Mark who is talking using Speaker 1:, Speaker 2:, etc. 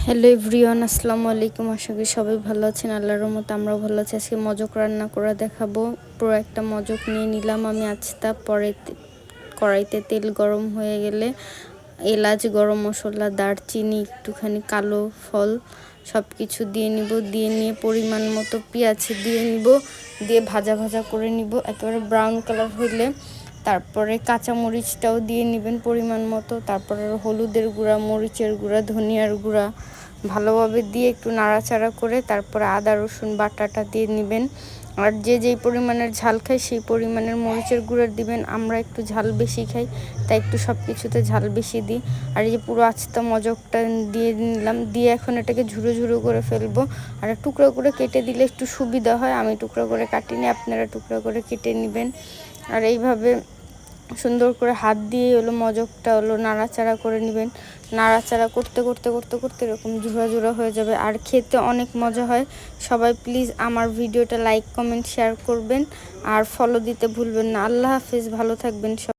Speaker 1: Hello everyone, আসসালামু আলাইকুম। আশা করি সবাই ভালো আছেন। আল্লাহর রহমতে আমরাও ভালো আছি। আজকে মজক রান্না করে দেখাবো। পুরো একটা মজক নিয়ে নিলাম আমি আজটা। পরে কড়াইতে তেল গরম হয়ে গেলে এলাচ, গরম মশলা, দারচিনি, একটুখানি কালো ফল সব কিছু দিয়ে নিব। দিয়ে নিয়ে পরিমাণ মতো পেঁয়াজ দিয়ে নিব। দিয়ে ভাজা ভাজা করে নিব একেবারে ব্রাউন কালার হইলে। তারপরে কাঁচামরিচটাও দিয়ে নেবেন পরিমাণ মতো। তারপরে হলুদের গুঁড়া, মরিচের গুঁড়া, ধনিয়ার গুঁড়া ভালোভাবে দিয়ে একটু নাড়াচাড়া করে তারপরে আদা রসুন বাটাটা দিয়ে নেবেন। আর যে যেই পরিমাণের ঝাল খায় সেই পরিমাণের মরিচের গুঁড়া দিবেন। আমরা একটু ঝাল বেশি খাই, তাই একটু সব কিছুতে ঝাল বেশি দিই। আর এই যে পুরো আস্তা মজকটা দিয়ে নিলাম। দিয়ে এখন এটাকে ঝুরো ঝুরো করে ফেলবো। আর টুকরো করে কেটে দিলে একটু সুবিধা হয়। আমি টুকরো করে কাটিনি, আপনারা টুকরো করে কেটে নেবেন। আর এইভাবে সুন্দর করে হাত দিয়ে মজকটা নাড়াচাড়া করে নেবেন। নাড়াচাড়া করতে করতে করতে করতে এরকম ঝুরা ঝুরা হয়ে যাবে। আর খেতে অনেক মজা হয়। সবাই প্লিজ আমার ভিডিওটা লাইক কমেন্ট শেয়ার করবেন আর ফলো দিতে ভুলবেন না। আল্লাহ হাফেজ, ভালো থাকবেন সবাই।